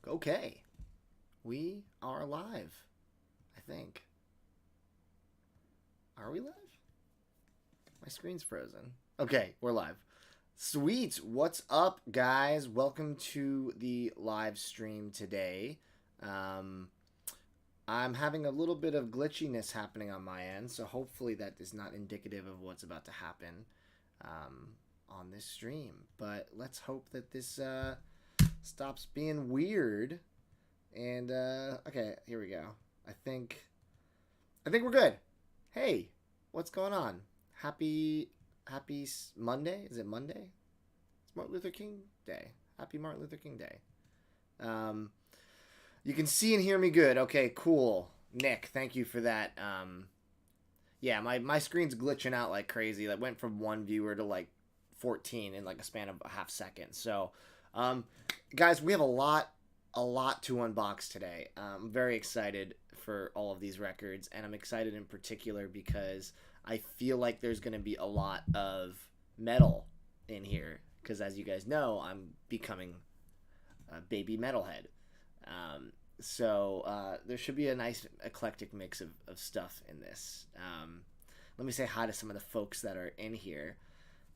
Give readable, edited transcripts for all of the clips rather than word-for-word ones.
Okay. We are live, I think. Are we live? My screen's frozen. Okay, we're live. Sweet. What's up, guys? Welcome to the live stream today. I'm having a little bit of glitchiness happening on my end, so hopefully that is not indicative of what's about to happen on this stream. But let's hope that this stops being weird. And okay, here we go. I think we're good. Hey, what's going on? Happy Monday? Is it Monday? It's Martin Luther King Day. Happy Martin Luther King Day. You can see and hear me good. Okay, cool. Nick, thank you for that. Yeah, my screen's glitching out like crazy. That went from 1 viewer to like 14 in like a span of a half second. So, guys, we have a lot to unbox today. I'm very excited for all of these records, and I'm excited in particular because I feel like there's going to be a lot of metal in here because, as you guys know, I'm becoming a baby metalhead. So there should be a nice eclectic mix of stuff in this. Let me say hi to some of the folks that are in here.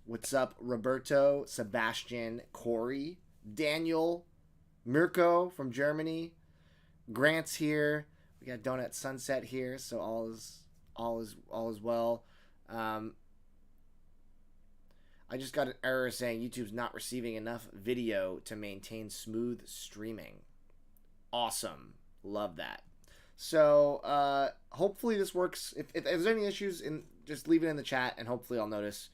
What's up, Roberto, Sebastian, Corey, Daniel, Mirko from Germany, Grant's here. We got Donut Sunset here, so all is well. I just got an error saying YouTube's not receiving enough video to maintain smooth streaming. Awesome, love that. So hopefully this works. If there's any issues, just leave it in the chat, and hopefully I'll notice.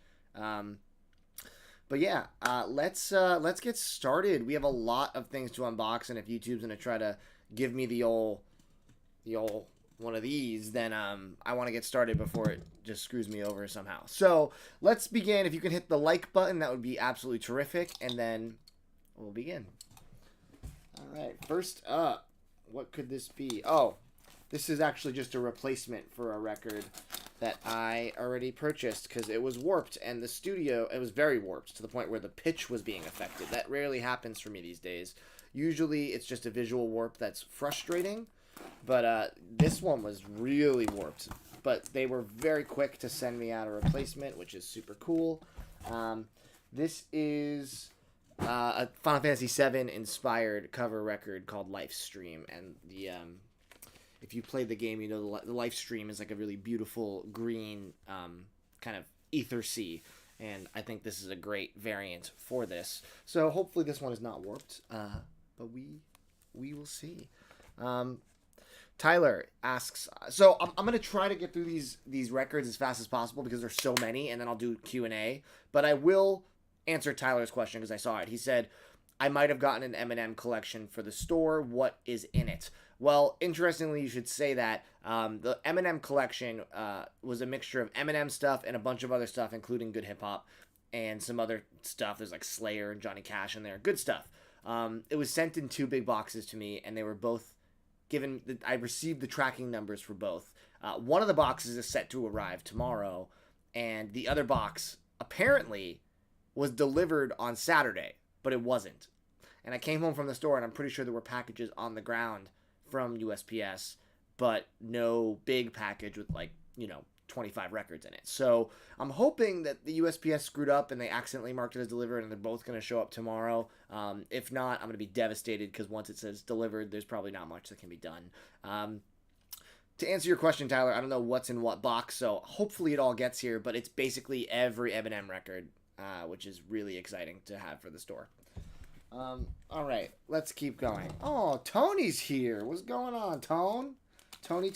But yeah, let's get started. We have a lot of things to unbox, and if YouTube's gonna try to give me the old one of these, then I want to get started before it just screws me over somehow. So let's begin. If you can hit the like button, that would be absolutely terrific, and then we'll begin. All right, first up, what could this be? Oh, this is actually just a replacement for a record that I already purchased because it was warped, and the studio, it was very warped to the point where the pitch was being affected. That rarely happens for me these days. Usually it's just a visual warp that's frustrating, but this one was really warped. But they were very quick to send me out a replacement, which is super cool. This is a Final Fantasy VII inspired cover record called Lifestream, and the if you played the game, you know the Lifestream is like a really beautiful green kind of ether sea, and I think this is a great variant for this. So hopefully this one is not warped, but we will see. Tyler asks, so I'm gonna try to get through these records as fast as possible because there's so many, and then I'll do Q&A. But I will answer Tyler's question because I saw it. He said, I might have gotten an M&M collection for the store. What is in it? Well, interestingly, you should say that the M&M collection was a mixture of M&M stuff and a bunch of other stuff, including good hip-hop and some other stuff. There's like Slayer and Johnny Cash in there. Good stuff. It was sent in 2 big boxes to me, and they were both given. I received the tracking numbers for both. One of the boxes is set to arrive tomorrow, and the other box apparently was delivered on Saturday, but it wasn't. And I came home from the store, and I'm pretty sure there were packages on the ground from USPS, but no big package with 25 records in it. So I'm hoping that the USPS screwed up and they accidentally marked it as delivered, and they're both going to show up tomorrow. If not, I'm going to be devastated because once it says delivered, there's probably not much that can be done. To answer your question, Tyler, I don't know what's in what box, so hopefully it all gets here, but it's basically every M&M record, which is really exciting to have for the store. All right, let's keep going. Oh, Tony's here. What's going on, Tone? Tony.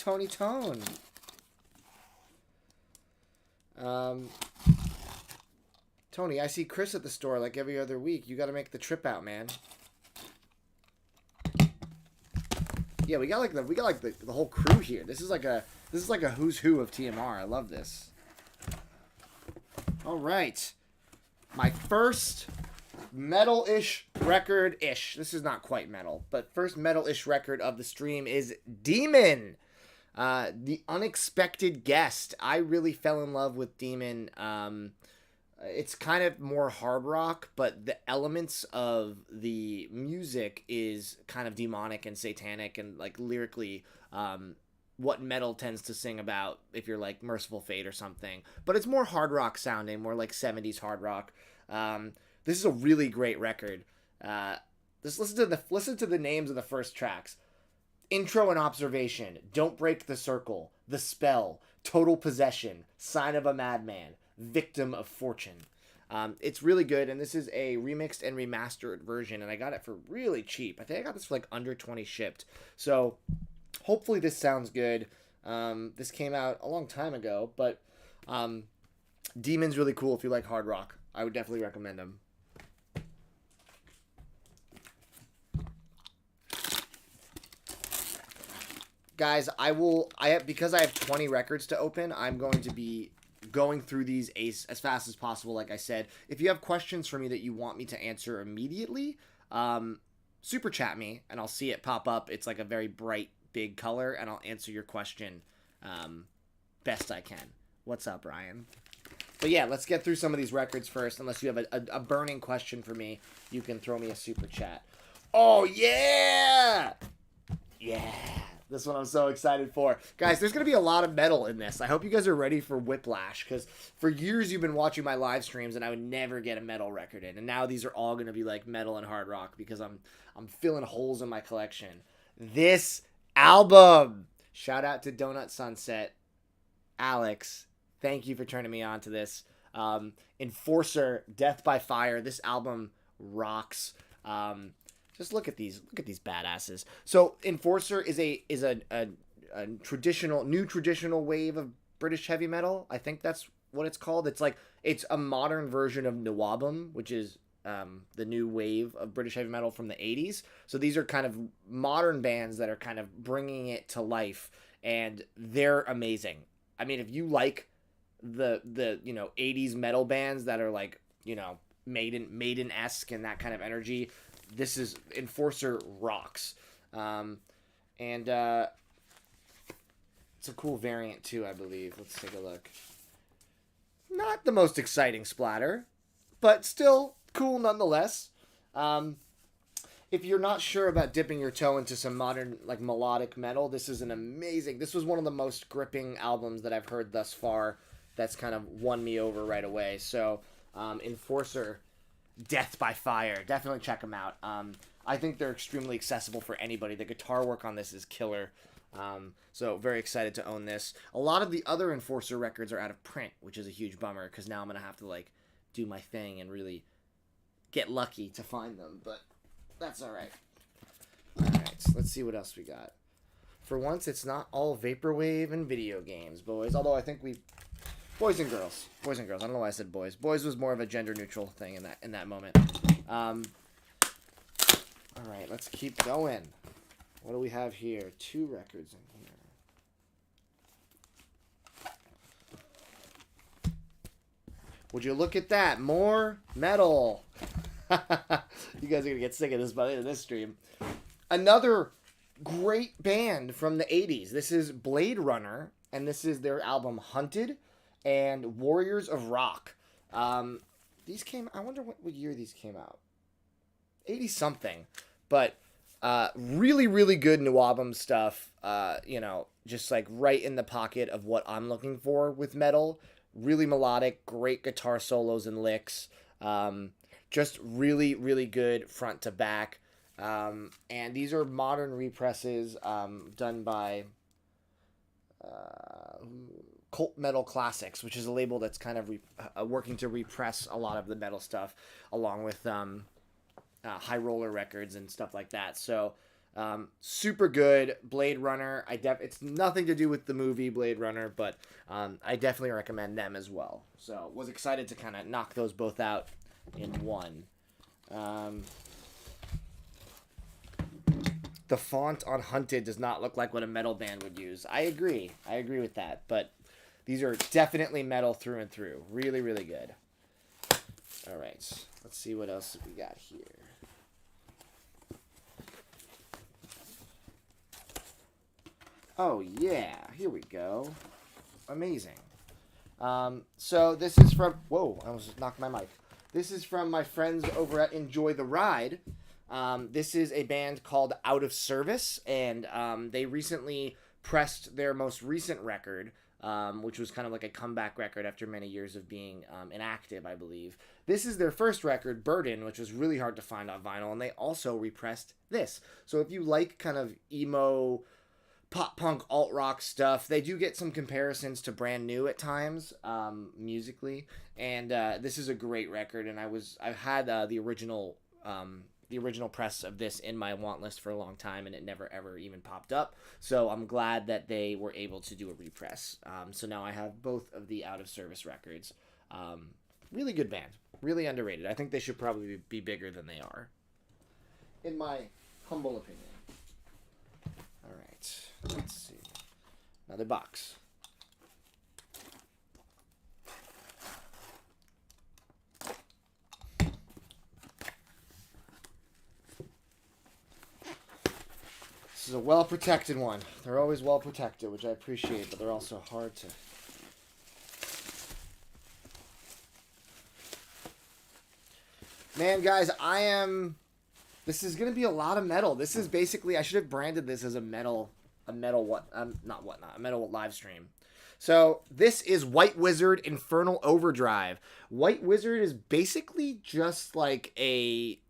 Tony, I see Chris at the store like every other week. You got to make the trip out, man. Yeah, we got the whole crew here. This is like a who's who of TMR. I love this. All right, my first metal-ish record-ish. This is not quite metal, but first metal-ish record of the stream is Demon. The Unexpected Guest. I really fell in love with Demon it's kind of more hard rock, but the elements of the music is kind of demonic and satanic and like lyrically what metal tends to sing about if you're like Merciful Fate or something. But it's more hard rock sounding, more like 70s hard rock. This is a really great record. Just listen to the names of the first tracks. Intro and Observation, Don't Break the Circle, The Spell, Total Possession, Sign of a Madman, Victim of Fortune. It's really good, and this is a remixed and remastered version, and I got it for really cheap. I think I got this for like under 20 shipped. So hopefully this sounds good. This came out a long time ago, but Demon's really cool if you like hard rock. I would definitely recommend him. Guys, because I have 20 records to open, I'm going to be going through these as fast as possible, like I said. If you have questions for me that you want me to answer immediately, super chat me, and I'll see it pop up. It's like a very bright, big color, and I'll answer your question best I can. What's up, Ryan? But yeah, let's get through some of these records first. Unless you have a burning question for me, you can throw me a super chat. Oh, yeah! Yeah! This one I'm so excited for. Guys, there's going to be a lot of metal in this. I hope you guys are ready for whiplash, because for years you've been watching my live streams and I would never get a metal record in. And now these are all going to be like metal and hard rock because I'm filling holes in my collection. This album! Shout out to Donut Sunset. Alex, thank you for turning me on to this. Enforcer, Death by Fire. This album rocks. Just look at these badasses. So Enforcer is a new traditional wave of British heavy metal. I think that's what it's called. It's a modern version of Nawabum, which is the new wave of British heavy metal from the 80s. So these are kind of modern bands that are kind of bringing it to life, and they're amazing. I mean, if you like the 80s metal bands that are like, Maiden-esque and that kind of energy, this is Enforcer rocks. And it's a cool variant too, I believe. Let's take a look. Not the most exciting splatter, but still cool nonetheless. If you're not sure about dipping your toe into some modern, like, melodic metal, this is this was one of the most gripping albums that I've heard thus far. That's kind of won me over right away. So, Enforcer, Death by Fire. Definitely check them out. I think they're extremely accessible for anybody. The guitar work on this is killer. So very excited to own this. A lot of the other Enforcer records are out of print, which is a huge bummer because now I'm going to have to like do my thing and really get lucky to find them. But that's all right. All right, so let's see what else we got. For once, it's not all Vaporwave and video games, boys. Although I think boys and girls. Boys and girls. I don't know why I said boys. Boys was more of a gender-neutral thing in that moment. All right, let's keep going. What do we have here? 2 records in here. Would you look at that? More metal. You guys are going to get sick of this by the end of this stream. Another great band from the 80s. This is Blade Runner, and this is their album Hunted and Warriors of Rock. These came, I wonder what year these came out. 80 something. But really, really good Nawabum stuff. Just like right in the pocket of what I'm looking for with metal. Really melodic, great guitar solos and licks. Just really, really good front to back. And these are modern represses done by Cult Metal Classics, which is a label that's kind of working to repress a lot of the metal stuff, along with High Roller Records and stuff like that. So super good. Blade Runner. It's nothing to do with the movie Blade Runner, but I definitely recommend them as well. So was excited to kind of knock those both out in one. The font on Hunted does not look like what a metal band would use. I agree with that, but these are definitely metal through and through. Really, really good. All right, let's see what else we got here. Oh, yeah, here we go. Amazing. So this is from... Whoa, I almost knocked my mic. This is from my friends over at Enjoy the Ride. This is a band called Out of Service, and they recently pressed their most recent record, which was kind of like a comeback record after many years of being inactive, I believe. This is their first record, Burden, which was really hard to find on vinyl, and they also repressed this. So if you like kind of emo, pop-punk, alt-rock stuff, they do get some comparisons to Brand New at times, musically, and this is a great record, and I've had the original press of this in my want list for a long time, and it never ever even popped up. So I'm glad that they were able to do a repress. So now I have both of the Out of Service records. Really good band, really underrated. I think they should probably be bigger than they are, in my humble opinion. All right, let's see. Another box. This is a well-protected one. They're always well-protected, which I appreciate, but they're also hard to... Man, guys, this is going to be a lot of metal. This is basically... I should have branded this as a metal live stream. So, this is White Wizard Infernal Overdrive. White Wizard is basically just like a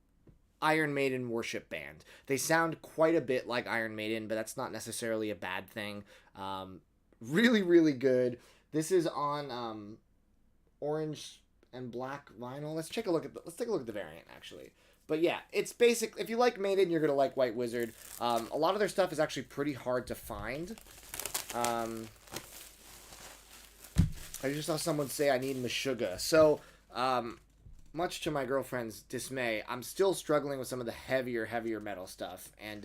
Iron Maiden worship band. They sound quite a bit like Iron Maiden, but that's not necessarily a bad thing. Really, really good. This is on orange and black vinyl. Let's take a look at the variant, actually. But yeah, it's basic. If you like Maiden, you're gonna like White Wizard. A lot of their stuff is actually pretty hard to find. I just saw someone say I need Meshuggah. So, much to my girlfriend's dismay, I'm still struggling with some of the heavier metal stuff. And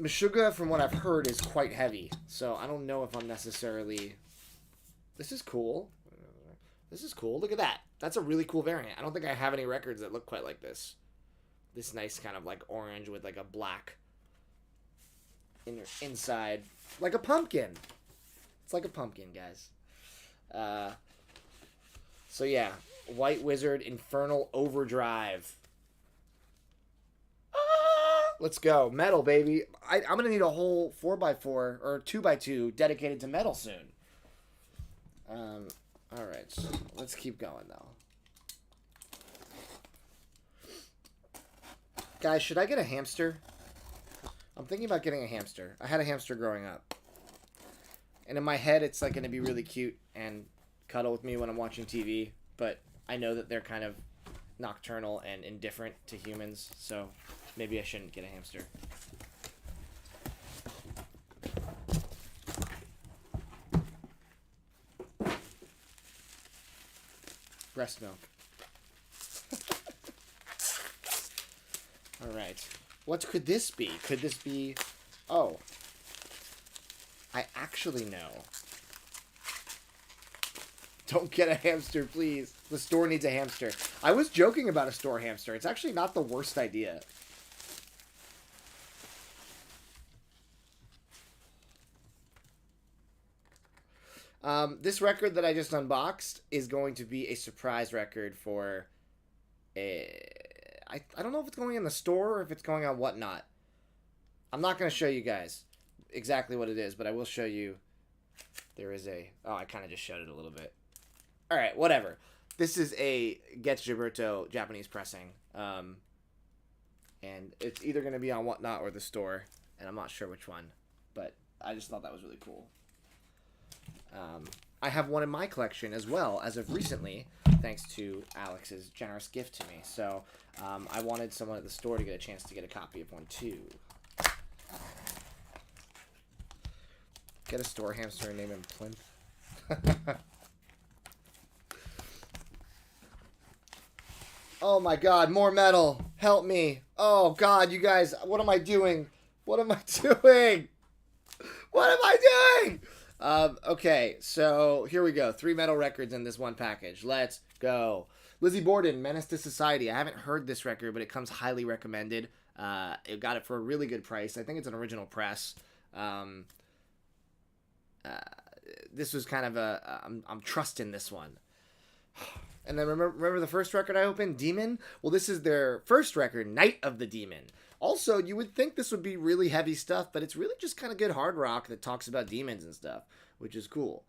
Meshuggah, from what I've heard, is quite heavy. So I don't know if I'm necessarily... This is cool. This is cool. Look at that. That's a really cool variant. I don't think I have any records that look quite like this. This nice kind of like orange with like a black inside. Like a pumpkin. It's like a pumpkin, guys. So yeah, White Wizard Infernal Overdrive. Let's go. Metal, baby. I'm going to need a whole 4x4 or 2x2 dedicated to metal soon. All right, so let's keep going, though. Guys, should I get a hamster? I'm thinking about getting a hamster. I had a hamster growing up. And in my head, it's like going to be really cute and cuddle with me when I'm watching TV. But I know that they're kind of nocturnal and indifferent to humans. So maybe I shouldn't get a hamster. Breast milk. Alright. What could this be? Could this be... Oh. I actually know. Don't get a hamster, please. The store needs a hamster. I was joking about a store hamster. It's actually not the worst idea. This record that I just unboxed is going to be a surprise record for I don't know if it's going in the store or if it's going on Whatnot. I'm not going to show you guys exactly what it is, but I will show you. There is a... Oh, I kind of just showed it a little bit. Alright, whatever. This is a Getz Gilberto Japanese pressing. And it's either going to be on Whatnot or the store, and I'm not sure which one. But I just thought that was really cool. I have one in my collection as well, as of recently, thanks to Alex's generous gift to me. So I wanted someone at the store to get a chance to get a copy of one too. Get a store hamster and name him Plinth. Oh my god, more metal. Help me. Oh god, you guys, what am I doing? What am I doing? What am I doing? Okay, so here we go. 3 metal records in this one package. Let's go. Lizzie Borden, Menace to Society. I haven't heard this record, but it comes highly recommended. It got it for a really good price. I think it's an original press. this was kind of I'm trusting this one. And then remember the first record I opened, Demon? Well, this is their first record, Night of the Demon. Also, you would think this would be really heavy stuff, but it's really just kind of good hard rock that talks about demons and stuff, which is cool.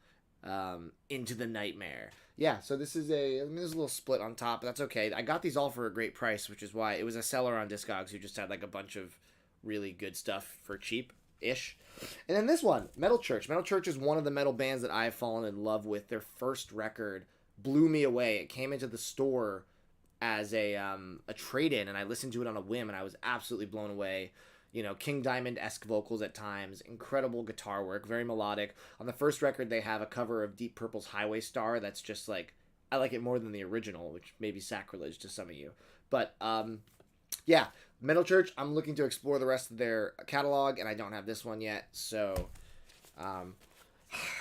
Into the Nightmare. Yeah, so this is there's a little split on top, but that's okay. I got these all for a great price, which is why it was a seller on Discogs who just had like a bunch of really good stuff for cheap-ish. And then this one, Metal Church. Metal Church is one of the metal bands that I've fallen in love with. Their first record blew me away. It came into the store as a trade-in, and I listened to it on a whim, and I was absolutely blown away. You know, King Diamond-esque vocals at times, incredible guitar work, very melodic. On the first record, they have a cover of Deep Purple's Highway Star that's just like, I like it more than the original, which may be sacrilege to some of you. But, yeah, Metal Church, I'm looking to explore the rest of their catalog, and I don't have this one yet, so I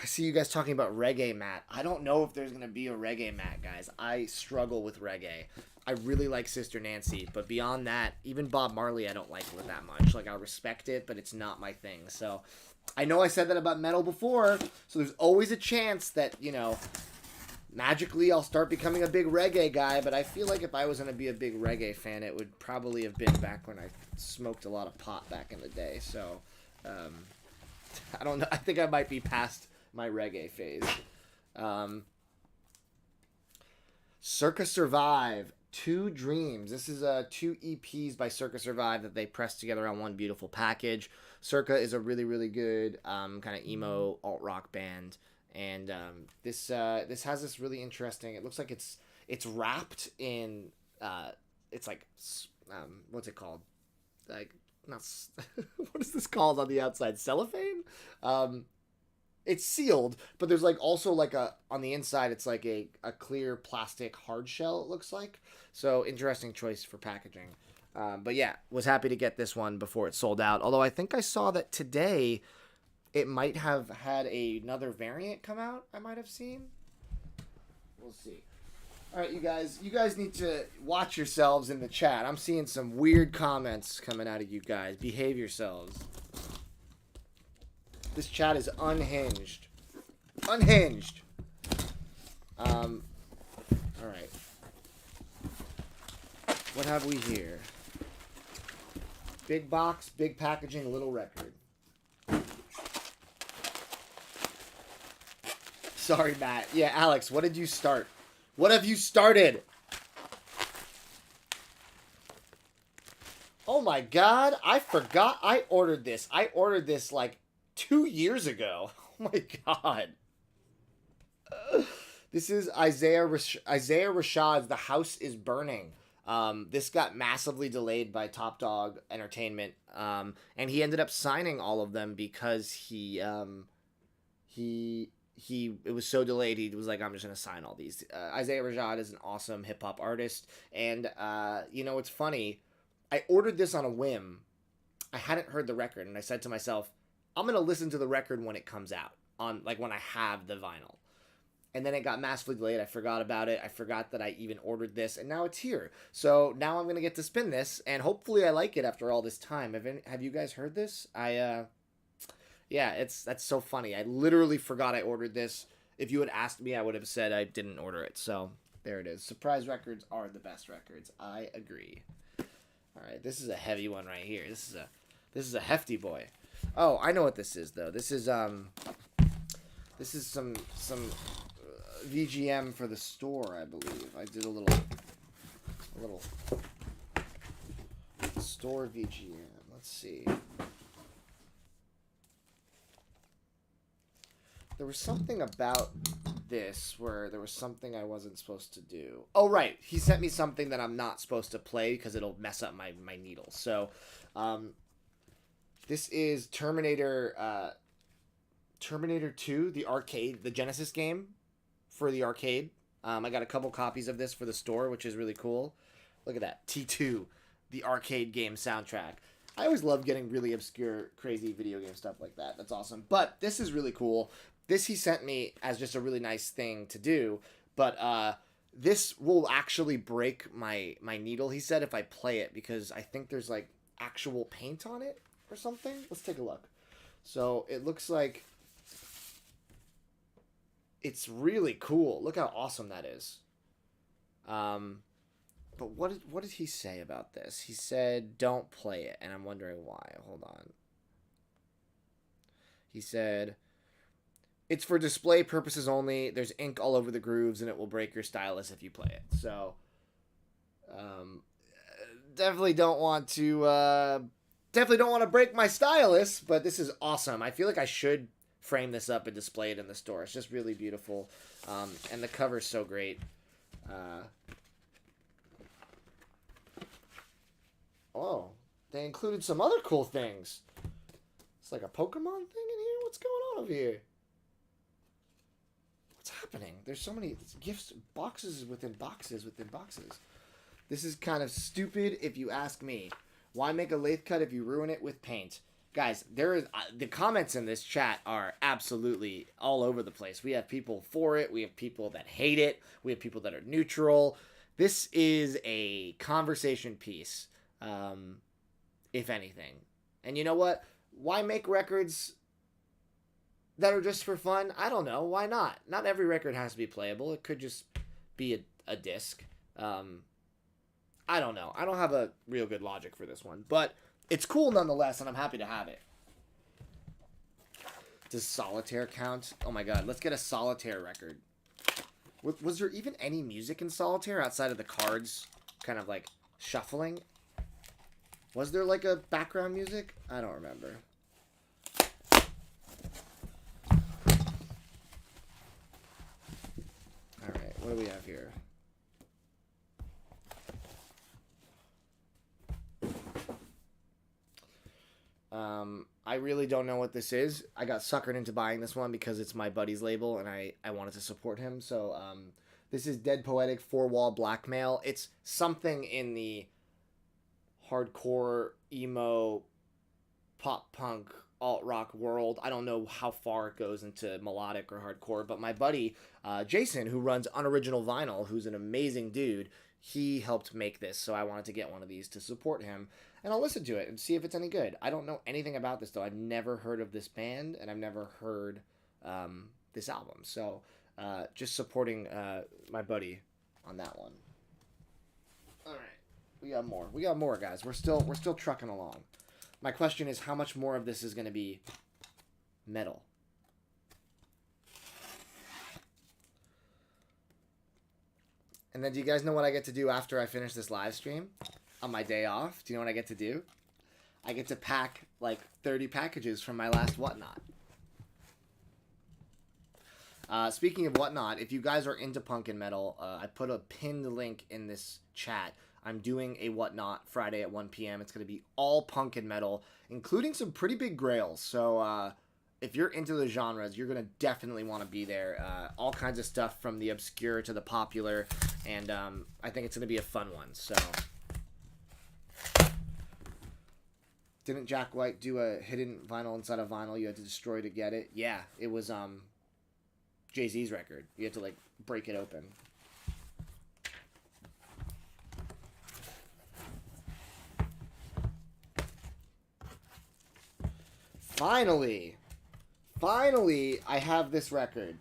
see you guys talking about reggae mat. I don't know if there's going to be a reggae mat, guys. I struggle with reggae. I really like Sister Nancy, but beyond that, even Bob Marley, I don't like it that much. Like, I respect it, but it's not my thing. So, I know I said that about metal before, so there's always a chance that, you know, magically I'll start becoming a big reggae guy, but I feel like if I was going to be a big reggae fan, it would probably have been back when I smoked a lot of pot back in the day. So, I don't know. I think I might be past my reggae phase. Circa Survive. 2 Dreams. This is 2 EPs by Circa Survive that they pressed together on one beautiful package. Circa is a really, really good kind of emo alt-rock band. And this has this really interesting... It looks like it's wrapped in... it's like... what's it called? Like... Not... what is this called on the outside? Cellophane? It's sealed, but there's like also like on the inside it's like a clear plastic hard shell, it looks like. So interesting choice for packaging. But yeah, was happy to get this one before it sold out. Although I think I saw that today it might have had another variant come out. I might have seen. We'll see. All right, you guys need to watch yourselves in the chat. I'm seeing some weird comments coming out of you guys. Behave yourselves. This chat is unhinged. Unhinged. All right. What have we here? Big box, big packaging, little record. Sorry, Matt. Yeah, Alex, what did you start? What have you started? Oh my god, I forgot I ordered this. I ordered this like 2 years ago. Oh my god. This is Isaiah Rashad's The House is Burning. This got massively delayed by Top Dog Entertainment. And he ended up signing all of them because it was so delayed, he was like, I'm just going to sign all these. Isaiah Rashad is an awesome hip-hop artist. And, you know, it's funny. I ordered this on a whim. I hadn't heard the record, and I said to myself, I'm going to listen to the record when it comes out, on like when I have the vinyl. And then it got massively delayed. I forgot about it. I forgot that I even ordered this, and now it's here. So now I'm going to get to spin this, and hopefully I like it after all this time. Have you guys heard this? Yeah, that's so funny. I literally forgot I ordered this. If you had asked me, I would have said I didn't order it. So there it is. Surprise records are the best records. I agree. All right, this is a heavy one right here. This is a hefty boy. Oh, I know what this is though. This is some VGM for the store, I believe. I did a little store VGM. Let's see. There was something about this where there was something I wasn't supposed to do. Oh, right. He sent me something that I'm not supposed to play because it'll mess up my needle. So, this is Terminator 2, the arcade, the Genesis game for the arcade. I got a couple copies of this for the store, which is really cool. Look at that. T2, the arcade game soundtrack. I always love getting really obscure, crazy video game stuff like that. That's awesome. But this is really cool. This he sent me as just a really nice thing to do. But this will actually break my needle, he said, if I play it. Because I think there's like actual paint on it or something. Let's take a look. So it looks like... it's really cool. Look how awesome that is. But what did he say about this? He said, don't play it, and I'm wondering why. Hold on. He said, it's for display purposes only. There's ink all over the grooves, and it will break your stylus if you play it. So, definitely don't want to break my stylus, but this is awesome. I feel like I should frame this up and display it in the store. It's just really beautiful, and the cover's so great. Oh, they included some other cool things. It's like a Pokemon thing in here. What's going on over here? What's happening? There's so many gifts, boxes within boxes within boxes. This is kind of stupid if you ask me. Why make a lathe cut if you ruin it with paint? Guys, there is the comments in this chat are absolutely all over the place. We have people for it. We have people that hate it. We have people that are neutral. This is a conversation piece, if anything. And you know what? Why make records that are just for fun? I don't know. Why not? Not every record has to be playable. It could just be a disc. I don't know. I don't have a real good logic for this one. But it's cool nonetheless, and I'm happy to have it. Does solitaire count? Oh my god, let's get a solitaire record. Was there even any music in solitaire outside of the cards kind of like shuffling? Was there like a background music? I don't remember. Alright, what do we have here? I really don't know what this is. I got suckered into buying this one because it's my buddy's label and I wanted to support him. So, this is Dead Poetic 4-Wall Blackmail. It's something in the hardcore, emo, pop punk, alt-rock world. I don't know how far it goes into melodic or hardcore, but my buddy, Jason, who runs Unoriginal Vinyl, who's an amazing dude, he helped make this, so I wanted to get one of these to support him. And I'll listen to it and see if it's any good. I don't know anything about this, though. I've never heard of this band, and I've never heard this album. So, just supporting my buddy on that one. All right. We got more. We got more, guys. We're still trucking along. My question is, how much more of this is going to be metal? And then do you guys know what I get to do after I finish this live stream? On my day off, do you know what I get to do? I get to pack like 30 packages from my last Whatnot. Speaking of Whatnot, if you guys are into punk and metal, I put a pinned link in this chat. I'm doing a Whatnot Friday at 1 p.m. It's going to be all punk and metal, including some pretty big grails. So if you're into the genres, you're going to definitely want to be there. All kinds of stuff from the obscure to the popular, and I think it's going to be a fun one. So... Didn't Jack White do a hidden vinyl inside a vinyl you had to destroy to get it? Yeah, it was Jay-Z's record. You had to like break it open. Finally, I have this record.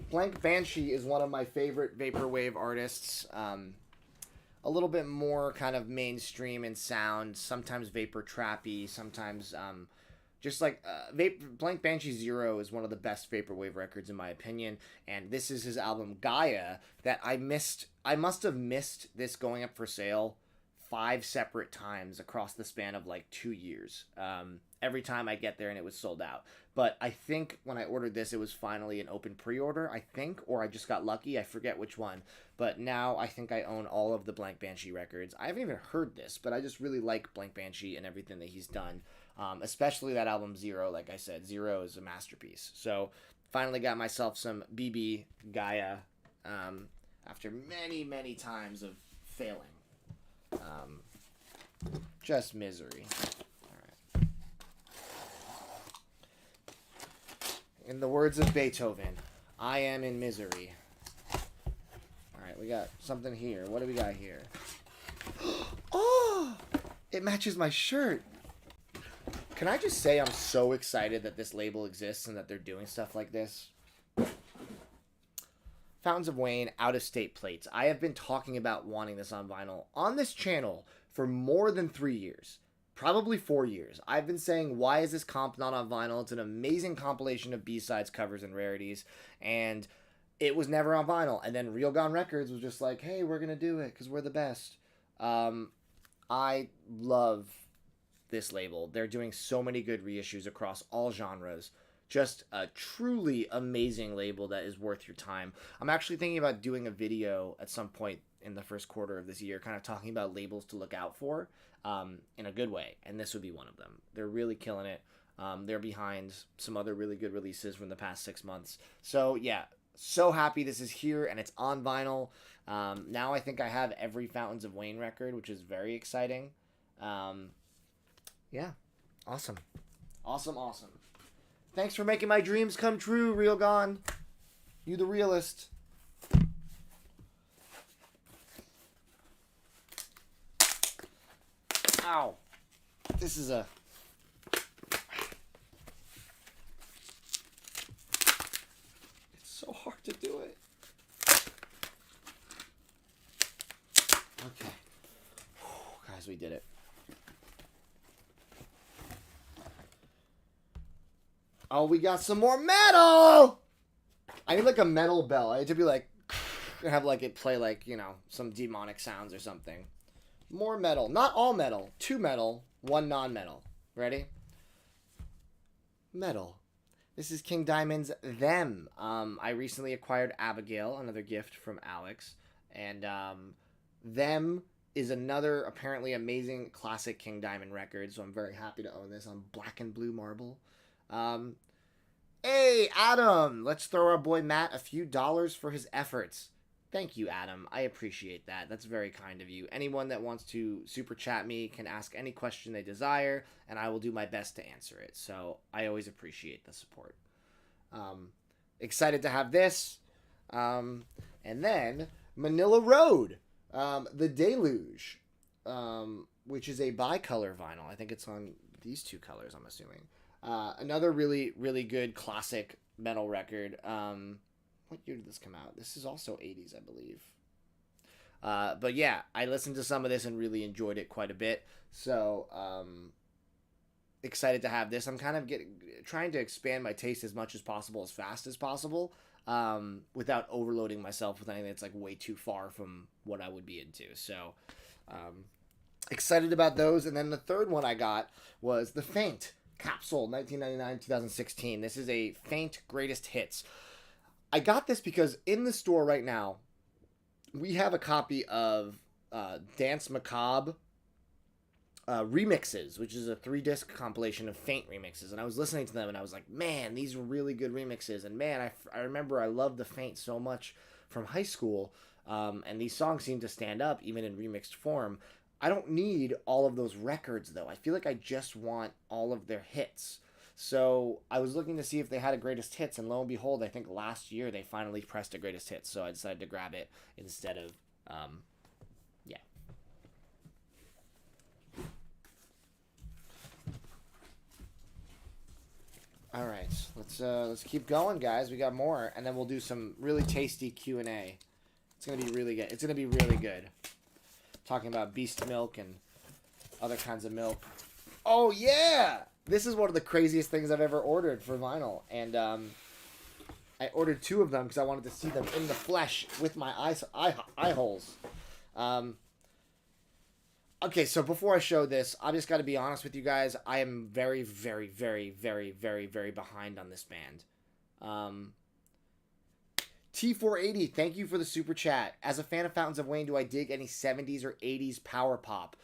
Blank Banshee is one of my favorite vaporwave artists. A little bit more kind of mainstream in sound, sometimes vapor trappy, sometimes just like Blank Banshee Zero is one of the best vaporwave records in my opinion, and this is his album Gaia that I missed. I must have missed this going up for sale 5 separate times across the span of like 2 years. Every time I get there and it was sold out. But I think when I ordered this, it was finally an open pre-order, I think, or I just got lucky. I forget which one. But now I think I own all of the Blank Banshee records. I haven't even heard this, but I just really like Blank Banshee and everything that he's done. Especially that album Zero, like I said. Zero is a masterpiece. So finally got myself some BB Gaia after many, many times of failing. Just misery. All right. In the words of Beethoven, I am in misery. All right, we got something here. What do we got here? Oh, it matches my shirt. Can I just say I'm so excited that this label exists and that they're doing stuff like this? Fountains of Wayne out-of-state plates. I have been talking about wanting this on vinyl on this channel for more than 3 years. Probably 4 years. I've been saying, why is this comp not on vinyl? It's an amazing compilation of B-sides, covers, and rarities. And it was never on vinyl. And then Real Gone Records was just like, hey, we're going to do it because we're the best. I love this label. They're doing so many good reissues across all genres. Just a truly amazing label that is worth your time. I'm actually thinking about doing a video at some point in the first quarter of this year, kind of talking about labels to look out for in a good way, and this would be one of them. They're really killing it. They're behind some other really good releases from the past 6 months. So yeah, so happy this is here and it's on vinyl. Now I think I have every Fountains of Wayne record, which is very exciting. Yeah, awesome. Awesome. Thanks for making my dreams come true, Real Gone. You the realist. Ow. This is a... It's so hard to do it. Okay. Guys, we did it. Oh, we got some more metal! I need like a metal bell. I need to be like... have like it play like, you know, some demonic sounds or something. More metal. Not all metal. 2 metal, 1 non-metal. Ready? Metal. This is King Diamond's Them. I recently acquired Abigail, another gift from Alex. And Them is another apparently amazing classic King Diamond record. So I'm very happy to own this on black and blue marble. Hey, Adam! Let's throw our boy Matt a few dollars for his efforts. Thank you, Adam. I appreciate that. That's very kind of you. Anyone that wants to super chat me can ask any question they desire, and I will do my best to answer it. So I always appreciate the support. Excited to have this. And then Manila Road, The Deluge, which is a bicolor vinyl. I think it's on these 2 colors, I'm assuming. Another really, really good classic metal record. What year did this come out? This is also 80s, I believe. But yeah, I listened to some of this and really enjoyed it quite a bit. So, excited to have this. I'm kind of trying to expand my taste as much as possible, as fast as possible, without overloading myself with anything that's like way too far from what I would be into. So, excited about those. And then the third one I got was The Faint Capsule 1999-2016. This is a Faint Greatest Hits. I got this because in the store right now, we have a copy of Dance Macabre remixes, which is a 3-disc compilation of Faint remixes. And I was listening to them and I was like, man, these are really good remixes. And man, I remember I loved the Faint so much from high school. And these songs seem to stand up even in remixed form. I don't need all of those records though. I feel like I just want all of their hits. So I was looking to see if they had a greatest hits, and lo and behold, I think last year they finally pressed a greatest hits. So I decided to grab it instead of, yeah. All right, let's keep going, guys. We got more, and then we'll do some really tasty Q&A. It's gonna be really good. It's gonna be really good. Talking about beast milk and other kinds of milk. Oh yeah. This is one of the craziest things I've ever ordered for vinyl, and I ordered 2 of them because I wanted to see them in the flesh with my eye holes. Okay, so before I show this, I just got to be honest with you guys. I am very, very, very, very, very, very behind on this band. T480, thank you for the super chat. As a fan of Fountains of Wayne, do I dig any 70s or 80s power pop?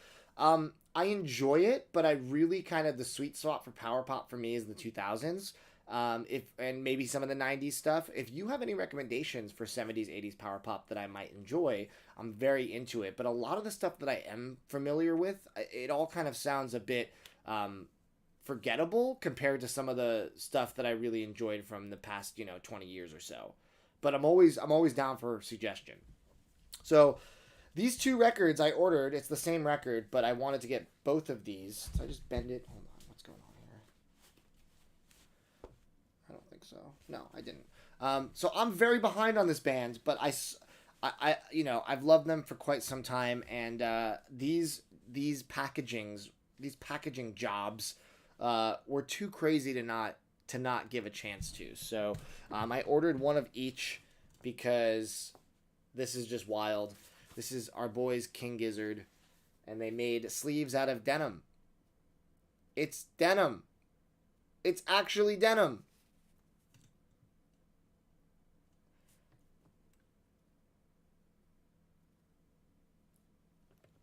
I enjoy it, but I really kind of, the sweet spot for power pop for me is the 2000s. And maybe some of the 90s stuff. If you have any recommendations for 70s, 80s power pop that I might enjoy, I'm very into it. But a lot of the stuff that I am familiar with, it all kind of sounds a bit forgettable compared to some of the stuff that I really enjoyed from the past, 20 years or so. But I'm always down for suggestion. So these 2 records I ordered, it's the same record, but I wanted to get both of these. So I just bend it. Hold on, what's going on here? I don't think so. No, I didn't. So I'm very behind on this band, but I've loved them for quite some time, and these packaging jobs were too crazy to not give a chance to. So I ordered one of each because this is just wild. This is our boys King Gizzard, and they made sleeves out of denim. It's denim. It's actually denim.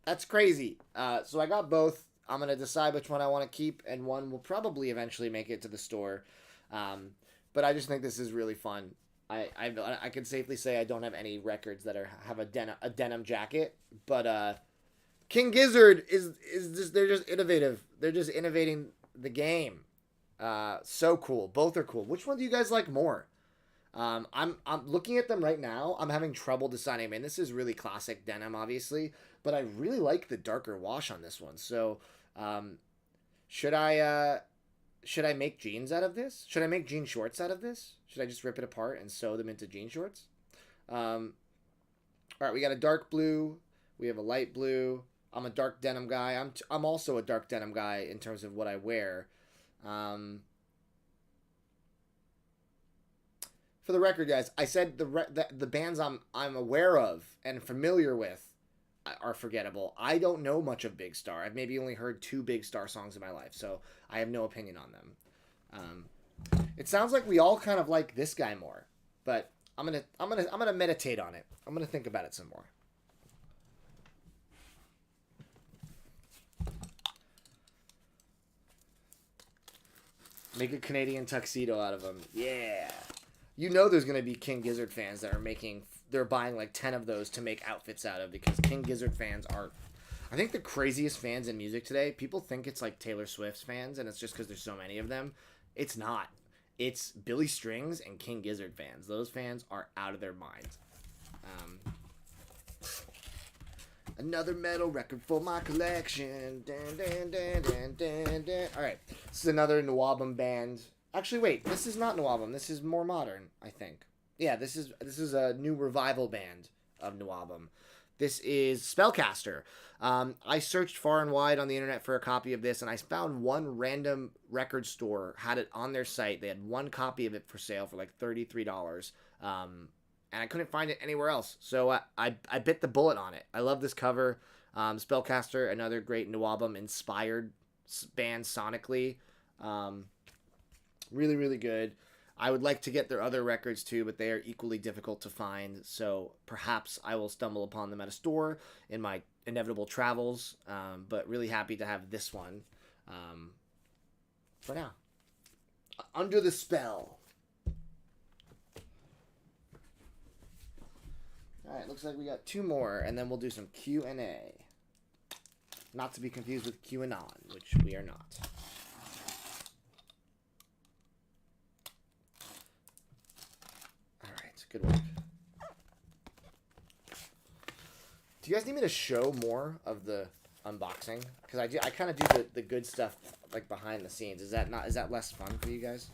That's crazy. So I got both. I'm going to decide which one I want to keep, and one will probably eventually make it to the store. But I just think this is really fun. I can safely say I don't have any records that have a denim jacket, but King Gizzard is just, they're just innovative. They're just innovating the game. So cool. Both are cool. Which one do you guys like more? I'm looking at them right now. I'm having trouble deciding. I mean, this is really classic denim, obviously, but I really like the darker wash on this one. So, should I make jeans out of this? Should I make jean shorts out of this? Should I just rip it apart and sew them into jean shorts? All right, we got a dark blue. We have a light blue. I'm a dark denim guy. I'm also a dark denim guy in terms of what I wear. For the record, guys, I said the bands I'm aware of and familiar with are forgettable. I don't know much of Big Star. I've maybe only heard 2 Big Star songs in my life, so I have no opinion on them. It sounds like we all kind of like this guy more, but I'm gonna meditate on it. I'm gonna think about it some more. Make a Canadian tuxedo out of them. Yeah. You know there's going to be King Gizzard fans that they're buying like 10 of those to make outfits out of, because King Gizzard fans are, I think, the craziest fans in music today. People think it's like Taylor Swift's fans, and it's just because there's so many of them. It's not. It's Billy Strings and King Gizzard fans. Those fans are out of their minds. Another metal record for my collection. Dun, dun, dun, dun, dun, dun. All right, this is another Nwabum band. Actually, wait, this is not Nwabum. This is more modern, I think. Yeah, this is a new revival band of Nwabum. This is Spellcaster. I searched far and wide on the internet for a copy of this, and I found one random record store had it on their site. They had one copy of it for sale for like $33, and I couldn't find it anywhere else. So I bit the bullet on it. I love this cover. Spellcaster, another great Nwabum-inspired band sonically. Really, really good. I would like to get their other records too, but they are equally difficult to find. So perhaps I will stumble upon them at a store in my inevitable travels. But really happy to have this one for now. Under the Spell. All right, looks like we got 2 more, and then we'll do some Q&A. Not to be confused with QAnon, which we are not. Good work. Do you guys need me to show more of the unboxing? Because I kind of do the good stuff like behind the scenes. Is that less fun for you guys?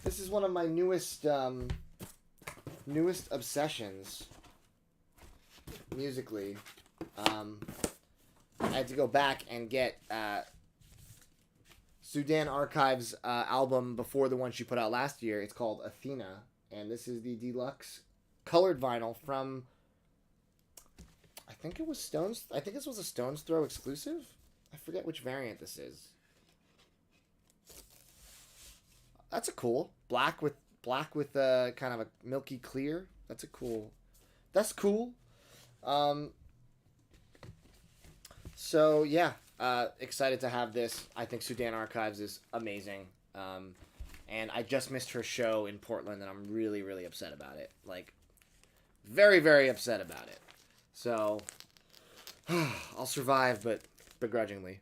This is one of my newest obsessions musically. I had to go back and get Sudan Archives' album before the one she put out last year. It's called Athena, and this is the deluxe colored vinyl from, I think it was Stones. I think this was a Stones Throw exclusive. I forget which variant this is. That's a cool black with kind of a milky clear. That's cool. So yeah, excited to have this. I think Sudan Archives is amazing. And I just missed her show in Portland, and I'm really, really upset about it. Like, very, very upset about it. So, I'll survive, but begrudgingly.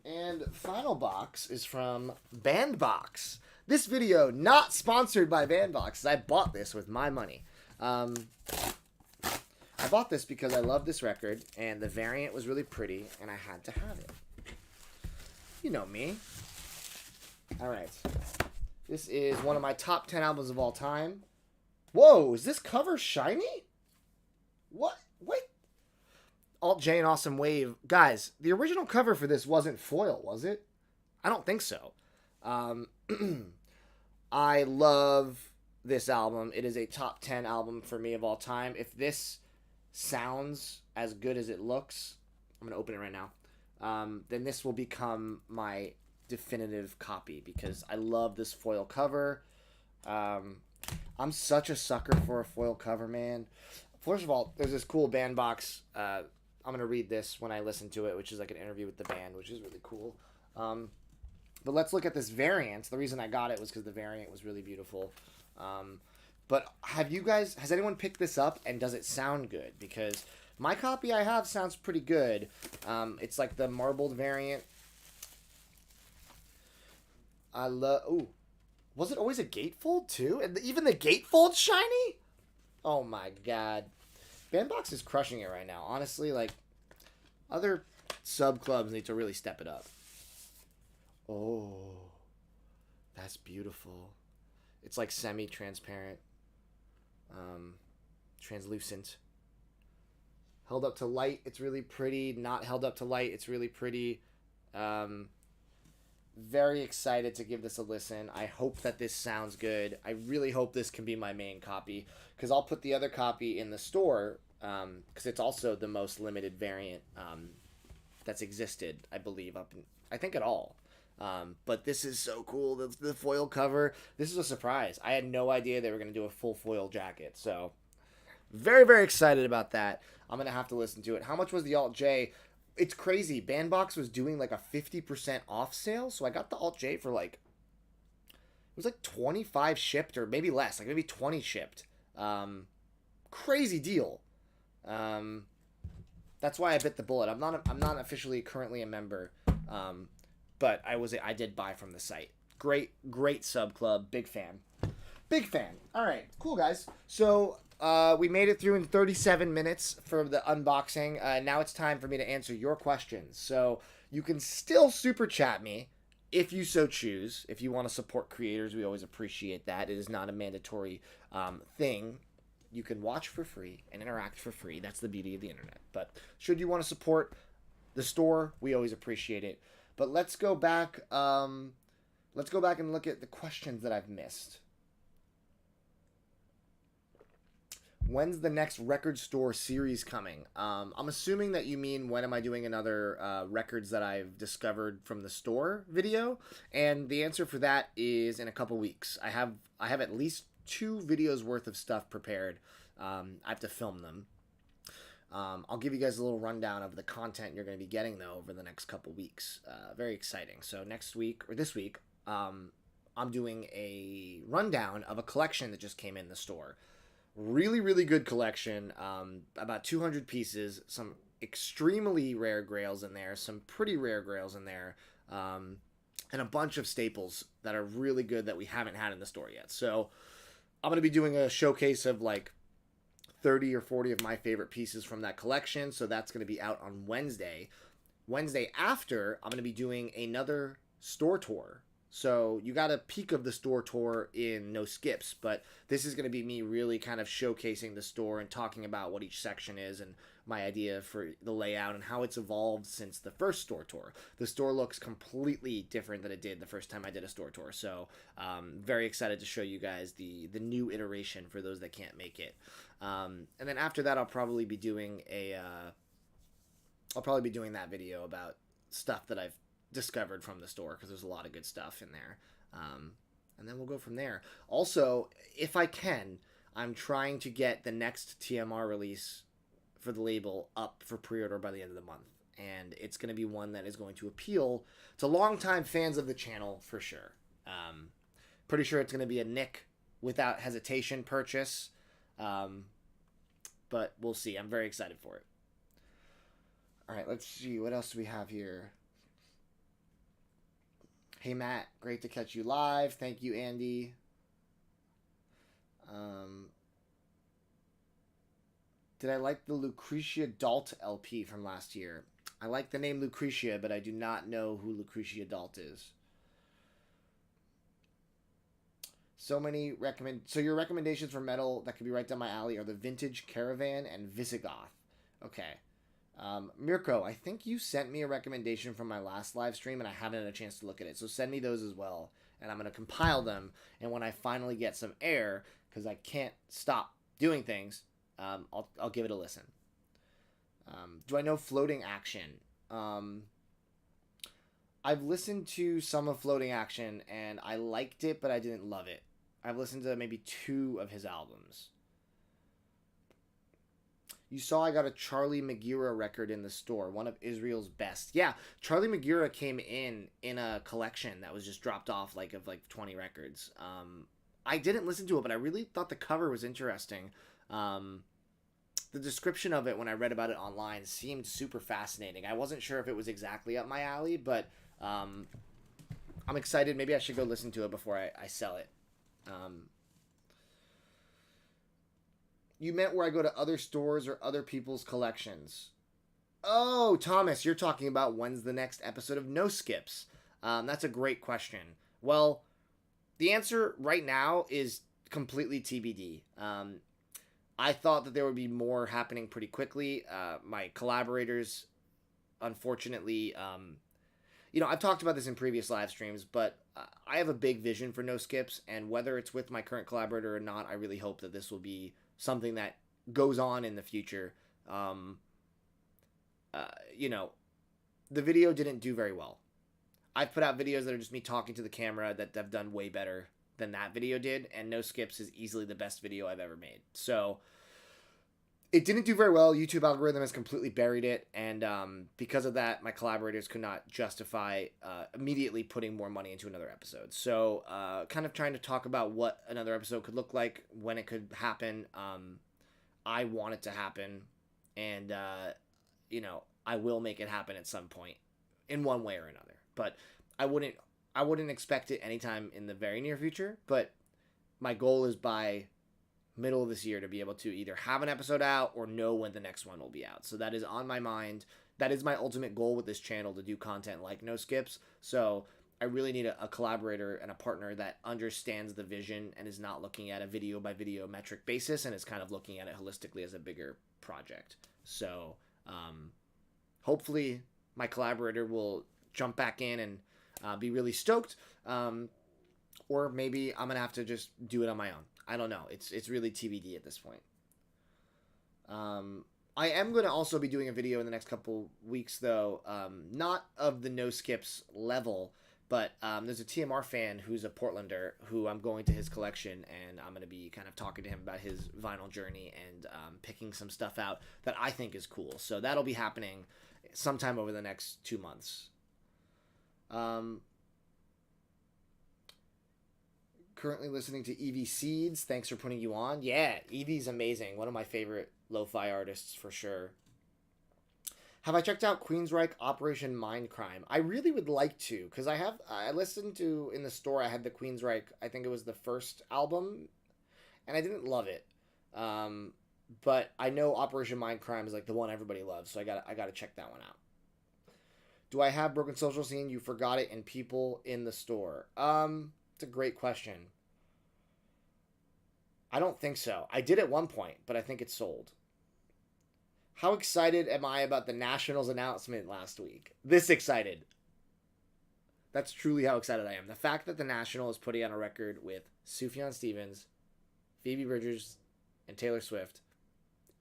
And final box is from Bandbox. This video not sponsored by Bandbox. I bought this with my money. I I bought this because I love this record, and the variant was really pretty, and I had to have it. You know me. All right. This is one of my top 10 albums of all time. Whoa, is this cover shiny? What? Wait. Alt J and Awesome Wave. Guys, the original cover for this wasn't foil, was it? I don't think so. I love this album. It is a top 10 album for me of all time. If this sounds as good as it looks, I'm going to open it right now, then this will become my definitive copy because I love this foil cover. I'm such a sucker for a foil cover, man. First of all, there's this cool Bandbox. I'm going to read this when I listen to it, which is like an interview with the band, which is really cool. But let's look at this variant. The reason I got it was because the variant was really beautiful. But has anyone picked this up, and does it sound good? Because my copy I have sounds pretty good. It's like the marbled variant. Ooh. Was it always a gatefold too? And even the gatefold's shiny? Oh my god. Bandbox is crushing it right now. Honestly, like, other sub clubs need to really step it up. Oh, that's beautiful. It's like semi-transparent. Translucent. Held up to light, it's really pretty. Not held up to light, it's really pretty. Very excited to give this a listen. I hope that this sounds good. I really hope this can be my main copy, because I'll put the other copy in the store, because it's also the most limited variant that's existed, I believe, I think at all. But this is so cool. The foil cover. This is a surprise. I had no idea they were going to do a full foil jacket. So very, very excited about that. I'm going to have to listen to it. How much was the Alt J? It's crazy. Bandbox was doing like a 50% off sale. So I got the Alt J for like, it was like 25 shipped, or maybe less, like maybe 20 shipped. Crazy deal. That's why I bit the bullet. I'm not officially currently a member. But I did buy from the site. Great sub club. Big fan. All right, cool guys. So we made it through in 37 minutes for the unboxing. Now it's time for me to answer your questions. So you can still super chat me if you so choose. If you want to support creators, we always appreciate that. It is not a mandatory thing. You can watch for free and interact for free. That's the beauty of the internet. But should you want to support the store, we always appreciate it. But let's go back. Let's go back and look at the questions that I've missed. When's the next record store series coming? I'm assuming that you mean when am I doing another records that I've discovered from the store video, and the answer for that is in a couple weeks. I have at least 2 videos worth of stuff prepared. I have to film them. I'll give you guys a little rundown of the content you're going to be getting, though, over the next couple weeks. Very exciting. So this week, I'm doing a rundown of a collection that just came in the store. Really, really good collection. About 200 pieces, some extremely rare grails in there, some pretty rare grails in there, and a bunch of staples that are really good that we haven't had in the store yet. So I'm going to be doing a showcase of like 30 or 40 of my favorite pieces from that collection. So that's going to be out on Wednesday. Wednesday after, I'm going to be doing another store tour. So you got a peek of the store tour in No Skips, but this is going to be me really kind of showcasing the store and talking about what each section is and my idea for the layout and how it's evolved since the first store tour. The store looks completely different than it did the first time I did a store tour. So very excited to show you guys the new iteration for those that can't make it. And then after that, I'll probably be doing that video about stuff that I've discovered from the store, because there's a lot of good stuff in there. And then we'll go from there. Also, if I can, I'm trying to get the next TMR release for the label up for pre-order by the end of the month. And it's going to be one that is going to appeal to longtime fans of the channel for sure. Pretty sure it's going to be a Nick without hesitation purchase. But we'll see. I'm very excited for it. All right, let's see. What else do we have here? Hey, Matt. Great to catch you live. Thank you, Did I like the Lucretia Dalt LP from last year? I like the name Lucretia, but I do not know who Lucretia Dalt is. So your recommendations for metal that could be right down my alley are the Vintage Caravan and Visigoth. Okay. Mirko, I think you sent me a recommendation from my last live stream and I haven't had a chance to look at it. So send me those as well. And I'm going to compile them. And when I finally get some air, because I can't stop doing things, I'll give it a listen. Do I know Floating Action? I've listened to some of Floating Action and I liked it, but I didn't love it. I've listened to maybe 2 of his albums. You saw I got a Charlie Magira record in the store, one of Israel's best. Yeah, Charlie Magira came in a collection that was just dropped off of 20 records. I didn't listen to it, but I really thought the cover was interesting. The description of it when I read about it online seemed super fascinating. I wasn't sure if it was exactly up my alley, but I'm excited. Maybe I should go listen to it before I sell it. You meant where I go to other stores or other people's collections. Oh, Thomas, you're talking about when's the next episode of No Skips. That's a great question. Well, the answer right now is completely TBD. I thought that there would be more happening pretty quickly. My collaborators, unfortunately, I've talked about this in previous live streams, but I have a big vision for No Skips, and whether it's with my current collaborator or not, I really hope that this will be something that goes on in the future. The video didn't do very well. I've put out videos that are just me talking to the camera that have done way better than that video did, and No Skips is easily the best video I've ever made. So it didn't do very well. YouTube algorithm has completely buried it, and because of that, my collaborators could not justify immediately putting more money into another episode. So kind of trying to talk about what another episode could look like, when it could happen. I want it to happen, and I will make it happen at some point in one way or another. But I wouldn't expect it anytime in the very near future, but my goal is by middle of this year to be able to either have an episode out or know when the next one will be out. So that is on my mind. That is my ultimate goal with this channel, to do content like No Skips. So I really need a collaborator and a partner that understands the vision and is not looking at a video by video metric basis and is kind of looking at it holistically as a bigger project. So hopefully my collaborator will jump back in and be really stoked. Or maybe I'm going to have to just do it on my own. I don't know. It's really TBD at this point. I am going to also be doing a video in the next couple weeks, though. Not of the No Skips level, but there's a TMR fan who's a Portlander who I'm going to his collection, and I'm going to be kind of talking to him about his vinyl journey and picking some stuff out that I think is cool. So that'll be happening sometime over the next 2 months. Currently listening to Evie Seeds. Thanks for putting you on. Yeah, Evie's amazing. One of my favorite lo-fi artists for sure. Have I checked out Queensryche Operation Mindcrime? I really would like to, because I listened to, in the store, I had the Queensryche, I think it was the first album, and I didn't love it. But I know Operation Mindcrime is like the one everybody loves, so I gotta check that one out. Do I have Broken Social Scene? You forgot it, and people in the store. It's a great question. I don't think so. I did at one point, but I think it's sold. How excited am I about the Nationals announcement last week? This excited. That's truly how excited I am. The fact that the National is putting on a record with Sufjan Stevens, Phoebe Bridgers, and Taylor Swift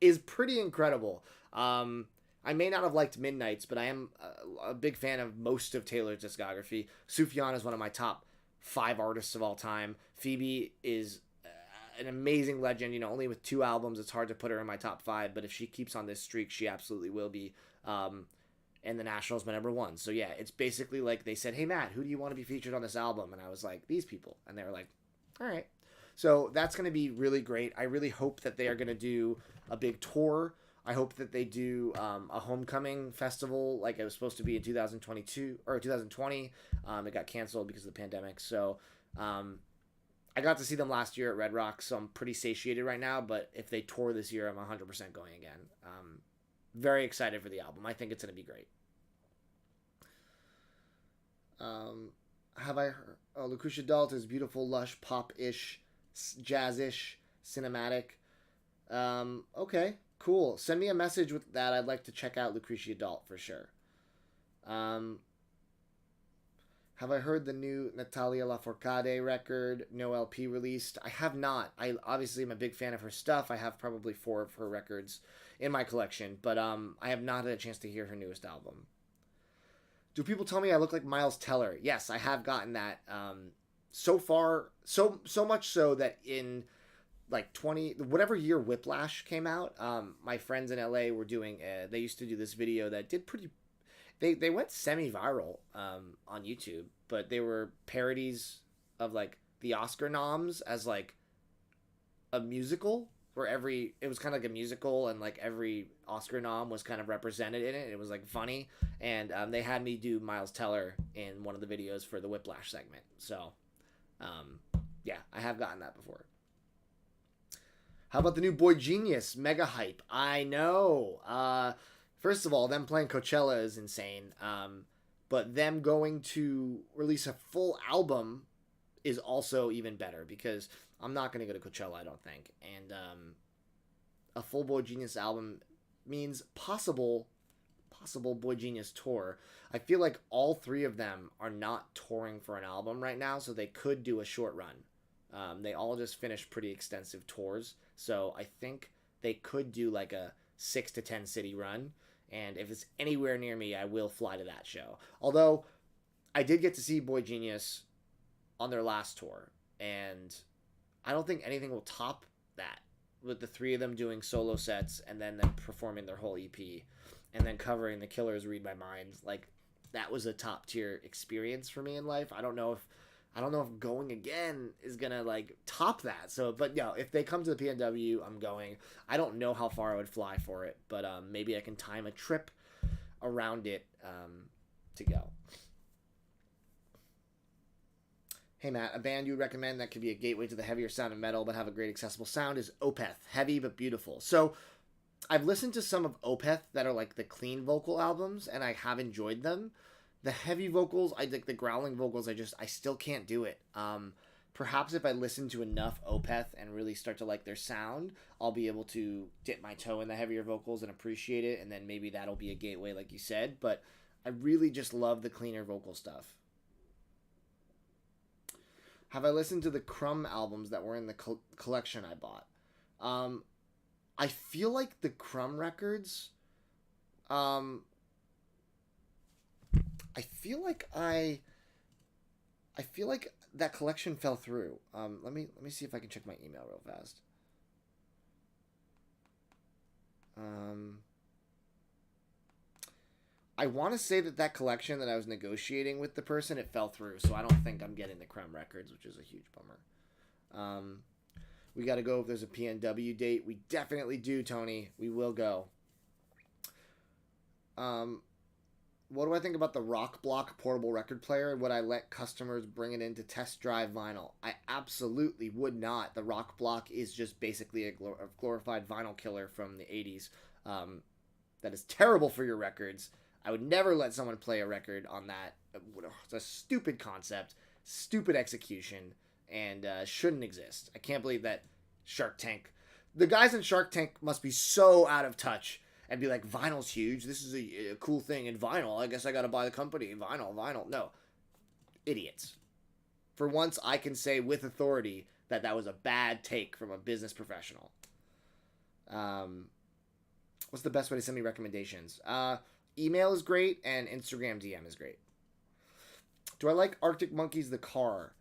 is pretty incredible. I may not have liked Midnights, but I am a big fan of most of Taylor's discography. Sufjan is one of my top 5 artists of all time. Phoebe is an amazing legend. Only with 2 albums, it's hard to put her in my top 5, but if she keeps on this streak, she absolutely will be. And the National's my number 1. So yeah, it's basically like they said, hey Matt, who do you want to be featured on this album? And I was like, these people. And they were like, all right. So that's going to be really great. I really hope that they are going to do a big tour. I hope that they do a homecoming festival like it was supposed to be in 2022 or 2020. It got canceled because of the pandemic. So I got to see them last year at Red Rocks, so I'm pretty satiated right now. But if they tour this year, I'm 100% going again. Very excited for the album. I think it's going to be great. Have I heard? Oh, Lucretia Dalt is beautiful, lush, pop-ish, jazz-ish, cinematic. Okay, cool. Send me a message with that. I'd like to check out Lucretia Dalt for sure. Have I heard the new Natalia Lafourcade record? No LP released. I have not. I obviously am a big fan of her stuff. I have probably 4 of her records in my collection, but I have not had a chance to hear her newest album. Do people tell me I look like Miles Teller? Yes, I have gotten that. So far, so much so that in like 20 whatever year Whiplash came out, my friends in LA were doing. They used to do this video that did pretty. They went semi-viral on YouTube, but they were parodies of like the Oscar noms as like a musical where it was kind of like a musical and like every Oscar nom was kind of represented in it. It was like funny, and they had me do Miles Teller in one of the videos for the Whiplash segment. So yeah, I have gotten that before. How about the new Boy Genius? Mega hype. I know. First of all, them playing Coachella is insane. But them going to release a full album is also even better because I'm not going to go to Coachella, I don't think. And a full Boy Genius album means possible Boy Genius tour. I feel like all 3 of them are not touring for an album right now, so they could do a short run. They all just finished pretty extensive tours, so I think they could do like a 6 to 10 city run. And if it's anywhere near me, I will fly to that show. Although, I did get to see Boy Genius on their last tour. And I don't think anything will top that. With the 3 of them doing solo sets and then them performing their whole EP. And then covering The Killers' Read My Mind. Like, that was a top tier experience for me in life. I don't know if going again is gonna like top that. So, but yeah, if they come to the PNW, I'm going. I don't know how far I would fly for it, but maybe I can time a trip around it to go. Hey Matt, a band you would recommend that could be a gateway to the heavier sound of metal but have a great accessible sound is Opeth. Heavy but beautiful. So I've listened to some of Opeth that are like the clean vocal albums, and I have enjoyed them. The heavy vocals, I like the growling vocals. I still can't do it. Perhaps if I listen to enough Opeth and really start to like their sound, I'll be able to dip my toe in the heavier vocals and appreciate it, and then maybe that'll be a gateway, like you said. But I really just love the cleaner vocal stuff. Have I listened to the Crumb albums that were in the collection I bought? I feel like the Crumb records. I feel like that collection fell through. Let me see if I can check my email real fast. I want to say that collection that I was negotiating with the person, it fell through, so I don't think I'm getting the Crumb records, which is a huge bummer. We got to go if there's a PNW date. We definitely do, Tony. We will go. What do I think about the Rock Block portable record player? Would I let customers bring it in to test drive vinyl? I absolutely would not. The Rock Block is just basically a glorified vinyl killer from the 80s. That is terrible for your records. I would never let someone play a record on that. It's a stupid concept, stupid execution, and shouldn't exist. I can't believe that Shark Tank... The guys in Shark Tank must be so out of touch and be like, vinyl's huge. This is a cool thing in vinyl. I guess I got to buy the company. Vinyl. No. Idiots. For once, I can say with authority that was a bad take from a business professional. What's the best way to send me recommendations? Email is great, and Instagram DM is great. Do I like Arctic Monkeys, the car?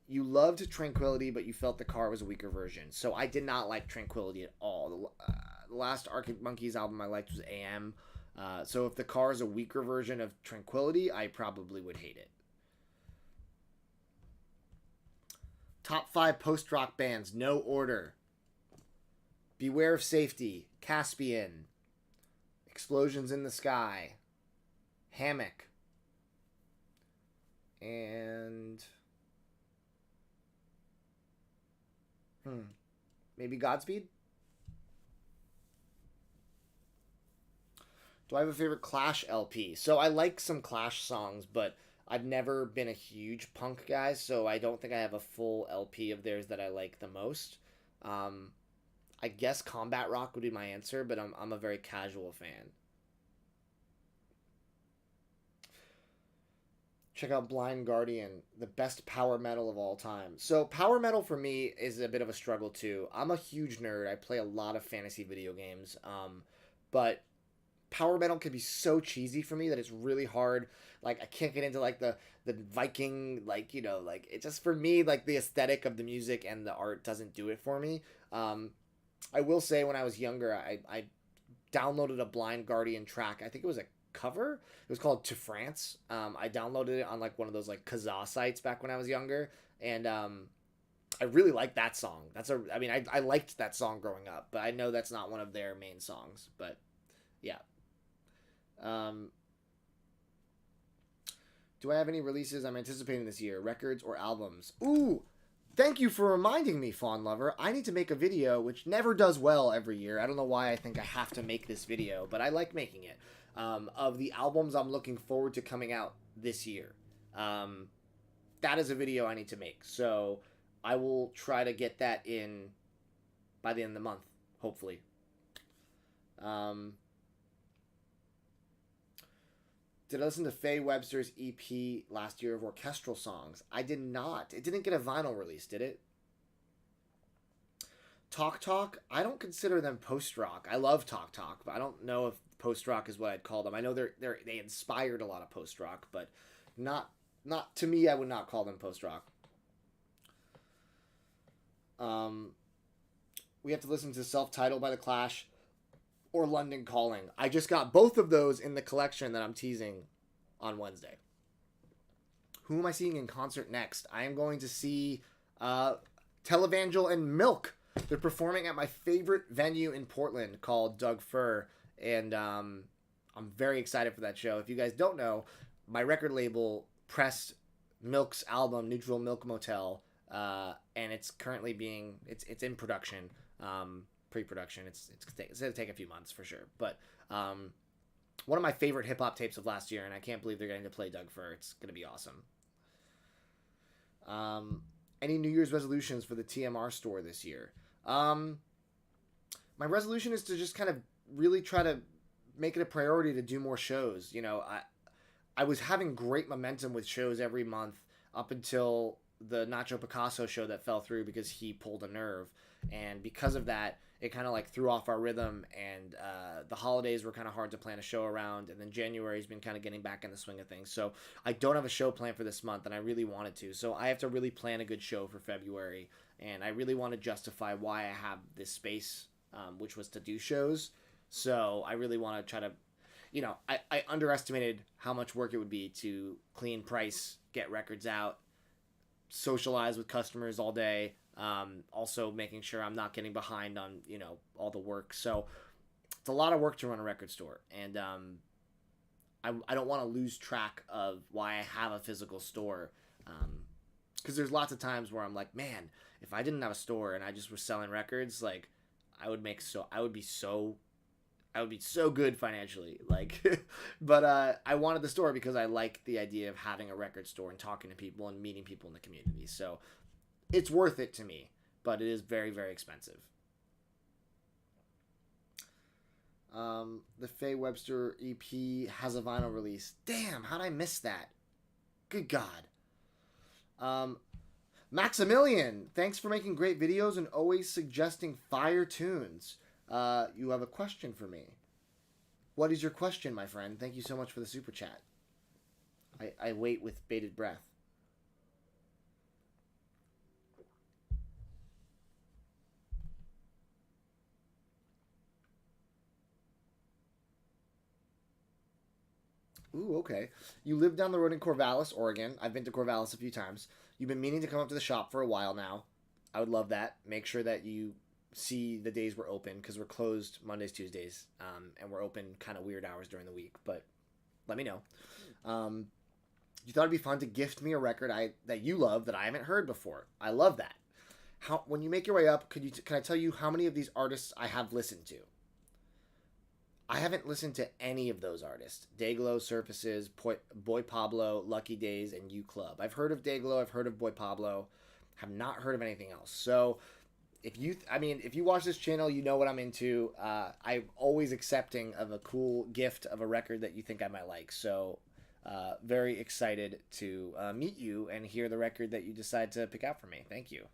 You loved Tranquility, but you felt the car was a weaker version. So I did not like Tranquility at all. The last Arctic Monkeys album I liked was AM. So if the car is a weaker version of Tranquility, I probably would hate it. Top 5 post-rock bands, no order. Beware of Safety, Caspian, Explosions in the Sky, Hammock, and Maybe Godspeed? Do I have a favorite Clash LP? So I like some Clash songs, but I've never been a huge punk guy, so I don't think I have a full LP of theirs that I like the most. Um, I guess Combat Rock would be my answer, but I'm a very casual fan. Check out Blind Guardian, the best power metal of all time. So power metal for me is a bit of a struggle too. I'm a huge nerd. I play a lot of fantasy video games, but power metal can be so cheesy for me that it's really hard. Like I can't get into like the Viking, like like it just, for me, like the aesthetic of the music and the art doesn't do it for me. I will say when I was younger, I downloaded a Blind Guardian track. I think it was a cover. It was called To France. I downloaded it on like one of those like Kazaa sites back when I was younger, and I really like that song. I mean, I liked that song growing up, but I know that's not one of their main songs. But yeah. Do I have any releases I'm anticipating this year? Records or albums? Ooh, thank you for reminding me, Fawn Lover. I need to make a video, which never does well every year. I don't know why I think I have to make this video, but I like making it. Of the albums I'm looking forward to coming out this year. That is a video I need to make. So I will try to get that in by the end of the month, hopefully. Did I listen to Faye Webster's EP last year of orchestral songs? I did not. It didn't get a vinyl release, did it? Talk Talk, I don't consider them post-rock. I love Talk Talk, but I don't know if post-rock is what I'd call them. I know they inspired a lot of post-rock, but not to me, I would not call them post-rock. We have to listen to Self-Titled by The Clash or London Calling. I just got both of those in the collection that I'm teasing on Wednesday. Who am I seeing in concert next? I am going to see Televangel and Milk. They're performing at my favorite venue in Portland called Doug Fir, and I'm very excited for that show. If you guys don't know, my record label pressed Milk's album Neutral Milk Motel, and it's currently it's in production, pre-production. It's going to take a few months for sure, but one of my favorite hip-hop tapes of last year, and I can't believe they're getting to play Doug Fir. It's going to be awesome. Any New Year's resolutions for the TMR store this year? My resolution is to just kind of really try to make it a priority to do more shows. I was having great momentum with shows every month up until the Nacho Picasso show that fell through because he pulled a nerve. And because of that, it kind of like threw off our rhythm, and the holidays were kind of hard to plan a show around, and then January's been kind of getting back in the swing of things. So I don't have a show planned for this month, and I really wanted to. So I have to really plan a good show for February, and I really want to justify why I have this space, which was to do shows. So I really want to try to, I underestimated how much work it would be to clean price, get records out, socialize with customers all day, also making sure I'm not getting behind on all the work. So it's a lot of work to run a record store, and I don't want to lose track of why I have a physical store, because there's lots of times where I'm like, man, if I didn't have a store and I just was selling records, like I would be so good financially, like but I wanted the store because I like the idea of having a record store and talking to people and meeting people in the community. So it's worth it to me, but it is very, very expensive. The Faye Webster EP has a vinyl release. Damn, how'd I miss that? Good God. Maximilian, thanks for making great videos and always suggesting fire tunes. You have a question for me. What is your question, my friend? Thank you so much for the super chat. I wait with bated breath. Ooh, okay. You live down the road in Corvallis, Oregon. I've been to Corvallis a few times. You've been meaning to come up to the shop for a while now. I would love that. Make sure that you see the days we're open, because we're closed Mondays, Tuesdays, and we're open kind of weird hours during the week, but let me know. You thought it'd be fun to gift me a record that you love that I haven't heard before. I love that. when you make your way up, can I tell you how many of these artists I have listened to? I haven't listened to any of those artists. Dayglow, Surfaces, Boy Pablo, Lucky Days, and U Club. I've heard of Dayglow, I've heard of Boy Pablo, have not heard of anything else. So if you watch this channel, you know what I'm into. I'm always accepting of a cool gift of a record that you think I might like. So very excited to meet you and hear the record that you decide to pick out for me. Thank you.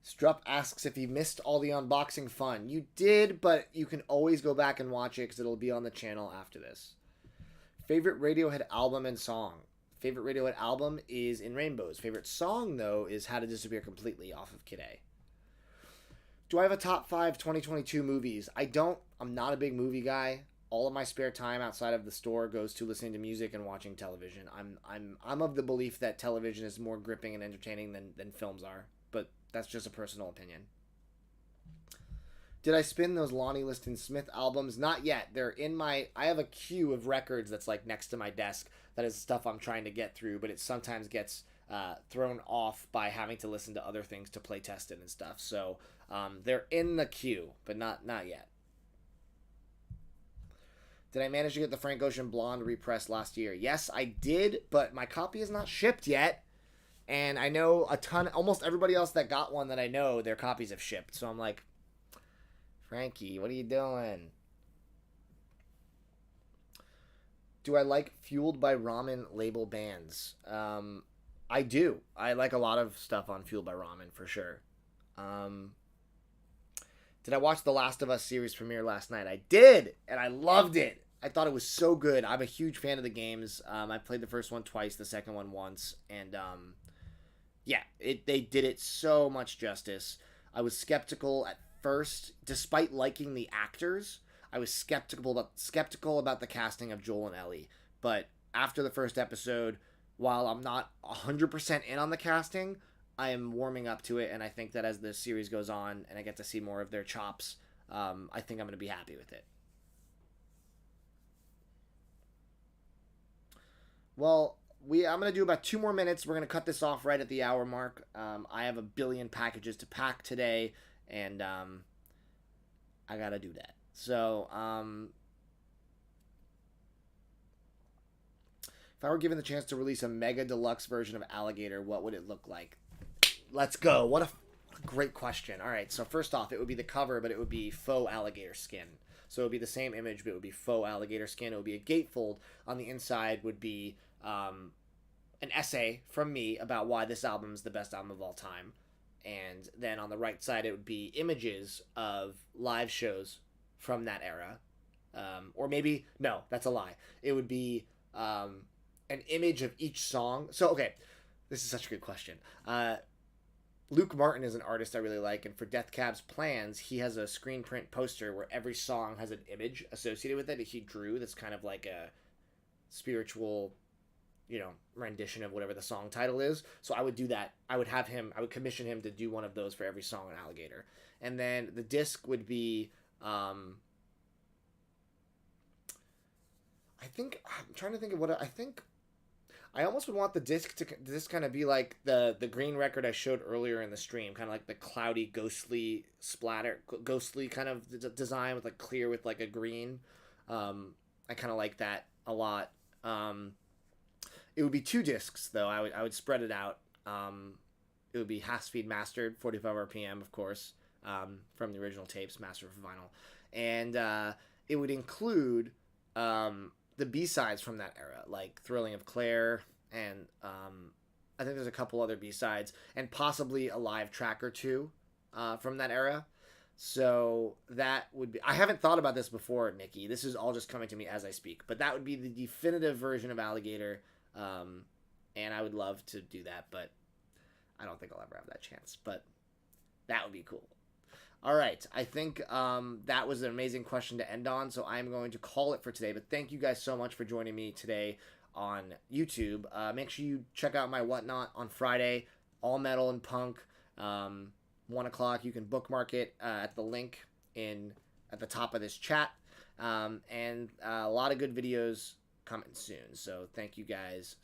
Strupp asks if he missed all the unboxing fun. You did, but you can always go back and watch it because it'll be on the channel after this. Favorite Radiohead album and song? Favorite Radiohead album is In Rainbows. Favorite song, though, is How to Disappear Completely off of Kid A. Do I have a top 5 2022 movies? I don't. I'm not a big movie guy. All of my spare time outside of the store goes to listening to music and watching television. I'm of the belief that television is more gripping and entertaining than films are, but that's just a personal opinion. Did I spin those Lonnie Liston Smith albums? Not yet. They're in I have a queue of records that's like next to my desk that is stuff I'm trying to get through, but it sometimes gets thrown off by having to listen to other things to play test it and stuff. So they're in the queue, but not yet. Did I manage to get the Frank Ocean Blonde repress last year? Yes, I did, but my copy is not shipped yet. And I know almost everybody else that got one that I know, their copies have shipped. So I'm like, Frankie, what are you doing? Do I like Fueled by Ramen label bands? I do. I like a lot of stuff on Fueled by Ramen for sure. Did I watch the Last of Us series premiere last night? I did, and I loved it. I thought it was so good. I'm a huge fan of the games. I played the first one twice, the second one once, and yeah, they did it so much justice. I was skeptical at first, despite liking the actors. I was skeptical about the casting of Joel and Ellie. But after the first episode, while I'm not 100% in on the casting, I am warming up to it, and I think that as the series goes on and I get to see more of their chops, I think I'm going to be happy with it. Well, I'm going to do about 2 more minutes. We're going to cut this off right at the hour mark. I have a billion packages to pack today, and I got to do that. So, if I were given the chance to release a mega deluxe version of Alligator, what would it look like? Let's go. What a great question. All right, so first off, it would be the cover, but it would be faux alligator skin. So it would be the same image, but it would be faux alligator skin. It would be a gatefold. On the inside would be an essay from me about why this album is the best album of all time. And then on the right side, it would be images of live shows from that era. Or maybe, no, that's a lie. It would be an image of each song. So, okay, this is such a good question. Luke Martin is an artist I really like, and for Death Cab's Plans, he has a screen print poster where every song has an image associated with it that he drew that's kind of like a spiritual, rendition of whatever the song title is. So I would do that. I would commission him to do one of those for every song on Alligator. And then the disc would be, I'm trying to think of I almost would want the disc to this kind of be like the green record I showed earlier in the stream, kind of like the cloudy, ghostly kind of design with like clear with like a green. I kind of like that a lot. It would be 2 discs though. I would spread it out. It would be half speed mastered, 45 RPM, of course, from the original tapes, mastered for vinyl, and it would include the B-sides from that era, like Thrilling of Claire, and I think there's a couple other B-sides, and possibly a live track or 2 from that era. So that would be... I haven't thought about this before, Nikki. This is all just coming to me as I speak. But that would be the definitive version of Alligator, and I would love to do that, but I don't think I'll ever have that chance. But that would be cool. All right, I think that was an amazing question to end on, so I'm going to call it for today. But thank you guys so much for joining me today on YouTube. Make sure you check out my Whatnot on Friday, all metal and punk, 1 o'clock. You can bookmark it at the link at the top of this chat, and a lot of good videos coming soon. So thank you guys